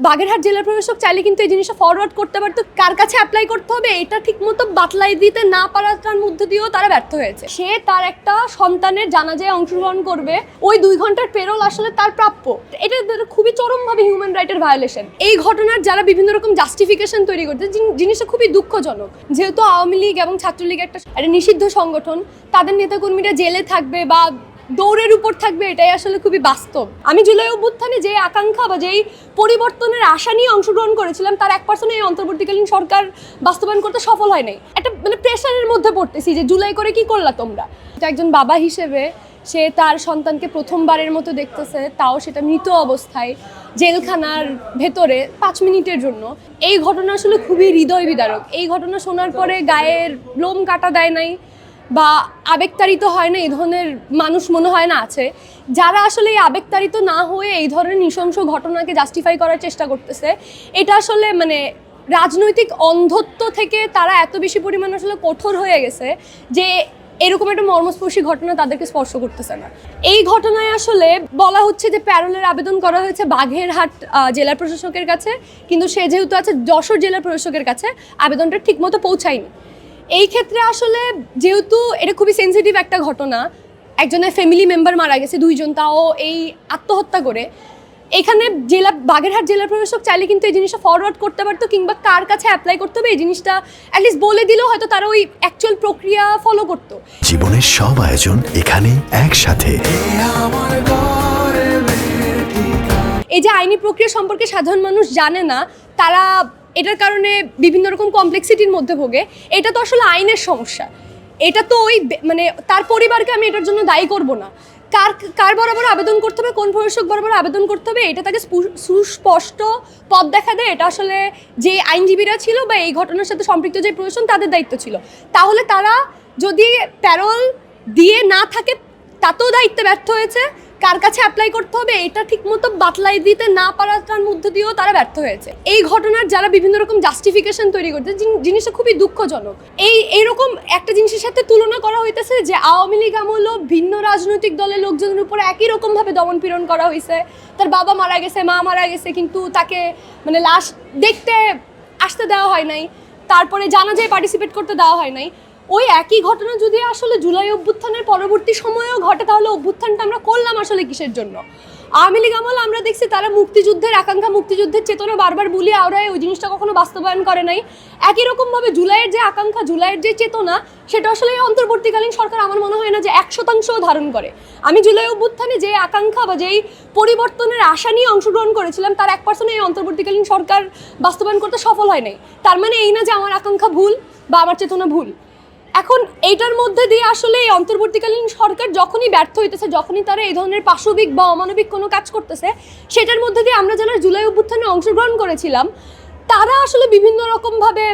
বাগেরহাট জেলা প্রশাসক চাইলে কিন্তু এই জিনিসটা ফরওয়ার্ড করতে পারতো, কার কাছে অ্যাপ্লাই করতে হবে এটা ঠিকমতো বাতলাই দিতে না পারার মধ্যে দিয়েও তারা ব্যর্থ হয়েছে। সে তার একটা সন্তানের জানাজায় অংশগ্রহণ করবে, ওই 2 ঘন্টার পেরোল আসলে তার প্রাপ্য। এটা খুবই চরমভাবে হিউম্যান রাইটের ভায়োলেশন। এই ঘটনার যারা বিভিন্ন রকম জাস্টিফিকেশন তৈরি করছে, জিনিসটা খুবই দুঃখজনক। যেহেতু আওয়ামী লীগ এবং ছাত্রলীগ একটা নিষিদ্ধ সংগঠন, তাদের নেতাকর্মীরা জেলে থাকবে বা দৌড়ের উপর থাকবে, এটাই আসলে খুবই বাস্তব। আমি জুলাই অভ্যুত্থানে যে আকাঙ্ক্ষা বা যেই পরিবর্তনের আশা নিয়ে অংশগ্রহণ করেছিলাম, তার 1% এই অন্তর্বর্তীকালীন সরকার বাস্তবায়ন করতে সফল হয় নাই। একটা প্রেশারের মধ্যে পড়তেছি যে জুলাই করে কি করলা তোমরা। একজন বাবা হিসেবে সে তার সন্তানকে প্রথমবারের মতো দেখতেছে, তাও সেটা মৃত অবস্থায় জেলখানার ভেতরে 5 মিনিটের জন্য। এই ঘটনা আসলে খুবই হৃদয় বিদারক। এই ঘটনা শোনার পরে গায়ের লোম কাটা দেয় নাই বা আবেগতাড়িত হয় না এই ধরনের মানুষ মনে হয় না আছে। যারা আসলে এই আবেগতাড়িত না হয়ে এই ধরনের নৃশংস ঘটনাকে জাস্টিফাই করার চেষ্টা করতেছে, এটা আসলে রাজনৈতিক অন্ধত্ব থেকে তারা এত বেশি পরিমাণ আসলে কঠোর হয়ে গেছে যে এরকম একটা মর্মস্পর্শী ঘটনা তাদেরকে স্পর্শ করতেছে না। এই ঘটনায় আসলে বলা হচ্ছে যে প্যারোলের আবেদন করা হয়েছে বাগেরহাট জেলা প্রশাসকের কাছে, কিন্তু সে যেহেতু আছে যশোর জেলা প্রশাসকের কাছে, আবেদনটা ঠিকমতো পৌঁছায়নি। এই ক্ষেত্রে আসলে যেহেতু এটা খুবই সেন্সিটিভ একটা ঘটনা, একজনের ফ্যামিলি মেম্বার মারা গেছে, 2 জন, তাও এই আত্মহত্যা করে। এখানে বাগেরহাট জেলা প্রশাসক চাইলে কিন্তু এই জিনিসটা ফরওয়ার্ড করতে পারতো, কিংবা কার কাছে অ্যাপ্লাই করতে হবে এই জিনিসটা অ্যাটলিস্ট বলে দিলেও হয়তো তারা ওই অ্যাকচুয়াল প্রক্রিয়া ফলো করতো। জীবনের সব আয়োজন এখানে একসাথে। এই যে আইনি প্রক্রিয়া সম্পর্কে সাধারণ মানুষ জানে না, তারা এটার কারণে বিভিন্ন রকম কমপ্লেক্সিটির মধ্যে ভোগে। এটা তো আসলে আইনের সমস্যা। এটা তো ওই তার পরিবারকে আমি এটার জন্য দায়ী করব না। কার বরাবর আবেদন করতে হবে, কোন প্রশাসক বরাবর আবেদন করতে হবে, এটা তাকে সুস্পষ্ট পথ দেখা দেয়। এটা আসলে যে আইনজীবীরা ছিল বা এই ঘটনার সাথে সম্পৃক্ত যে প্রশাসন, তাদের দায়িত্ব ছিল। তাহলে তারা যদি প্যারোল দিয়ে না থাকে, তাতেও দায়িত্বে ব্যর্থ হয়েছে। কার কাছে অ্যাপ্লাই করতে হবে এটা ঠিকমতো বাতলাই দিতে না পারার মধ্যে দিয়েও তারা ব্যর্থ হয়েছে। এই ঘটনার যারা বিভিন্ন রকম জাস্টিফিকেশন তৈরি করছে, জিনিসটা খুবই দুঃখজনক। এইরকম একটা জিনিসের সাথে তুলনা করা হইতেছে যে আওয়ামী লীগ আমলও ভিন্ন রাজনৈতিক দলের লোকজনের উপর একই রকমভাবে দমনপীড়ন করা হয়েছে। তার বাবা মারা গেছে, মা মারা গেছে, কিন্তু তাকে লাশ দেখতে আসতে দেওয়া হয় নাই, তারপরে জানাজায় পার্টিসিপেট করতে দেওয়া হয় নাই। ওই একই ঘটনা যদি আসলে জুলাই অভ্যুত্থানের পরবর্তী সময়েও ঘটে, তাহলে অভ্যুত্থানটা আমরা করলাম আসলে কিসের জন্য? আওয়ামী লীগ আমল আমরা দেখছি তারা মুক্তিযুদ্ধের আকাঙ্ক্ষা, মুক্তিযুদ্ধের চেতনা বারবার বুলিয়ে আওড়ায় ওই জিনিসটা কখনো বাস্তবায়ন করে নাই। একই রকমভাবে জুলাইয়ের যে আকাঙ্ক্ষা, জুলাইয়ের যে চেতনা, সেটা আসলে এই অন্তর্বর্তীকালীন সরকার আমার মনে হয় না যে 100% ধারণ করে। আমি জুলাই অভ্যুত্থানে যে আকাঙ্ক্ষা বা যেই পরিবর্তনের আশা নিয়ে অংশগ্রহণ করেছিলাম, তার 1% এই অন্তর্বর্তীকালীন সরকার বাস্তবায়ন করতে সফল হয় নাই। তার মানে এই না যে আমার আকাঙ্ক্ষা ভুল বা আমার চেতনা ভুল। এখন এইটার মধ্যে দিয়ে আসলে এই অন্তর্বর্তীকালীন সরকার যখনই ব্যর্থ হইতেছে, যখনই তারা এই ধরনের পাশবিক বা অমানবিক কোনো কাজ করতেছে, সেটার মধ্যে দিয়ে আমরা যারা জুলাই অভ্যুত্থানে অংশগ্রহণ করেছিলাম, তারা আসলে বিভিন্ন রকমভাবে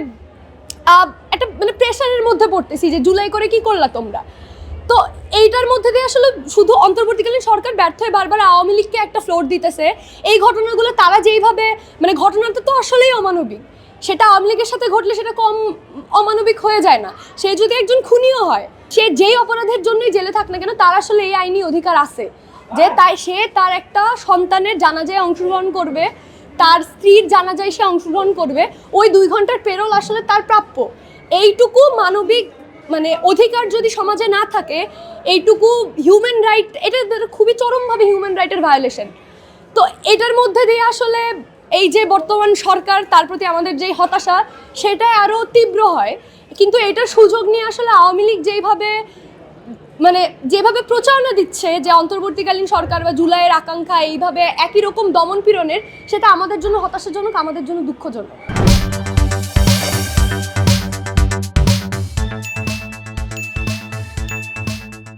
একটা প্রেশারের মধ্যে পড়তেছি যে জুলাই করে কি করলা তোমরা। তো এইটার মধ্যে দিয়ে আসলে শুধু অন্তর্বর্তীকালীন সরকার ব্যর্থ হয়ে বারবার আওয়ামী লীগকে একটা ফ্লোর দিতেছে। এই ঘটনাগুলো তারা যেইভাবে ঘটনাটা তো আসলেই অমানবিক। সেটা আওয়ামী লীগের সাথে ঘটলে সেটা কম অমানবিক হয়ে যায় না। সে যদি একজন খুনিও হয়, সে যেই অপরাধের জন্যই জেলে থাক না কেন, তার আসলে এই আইনি অধিকার আছে যে সে তার একটা সন্তানের জানাজায় অংশগ্রহণ করবে, তার স্ত্রীর জানাজায় সে অংশগ্রহণ করবে। ওই 2 ঘন্টার পেরোল আসলে তার প্রাপ্য। এইটুকু মানবিক অধিকার যদি সমাজে না থাকে, এইটুকু হিউম্যান রাইট, এটা খুবই চরমভাবে হিউম্যান রাইটের ভায়োলেশন। তো এটার মধ্যে দিয়ে আসলে এই যে বর্তমান সরকার, তার প্রতি আমাদের যেই হতাশা, সেটা আরও তীব্র হয়। কিন্তু এটার সুযোগ নিয়ে আসলে আওয়ামী লীগ যেভাবে প্রচারণা দিচ্ছে যে অন্তর্বর্তীকালীন সরকার বা জুলাইয়ের আকাঙ্ক্ষা এইভাবে একই রকম দমনপীড়নের, সেটা আমাদের জন্য হতাশাজনক, আমাদের জন্য দুঃখজনক।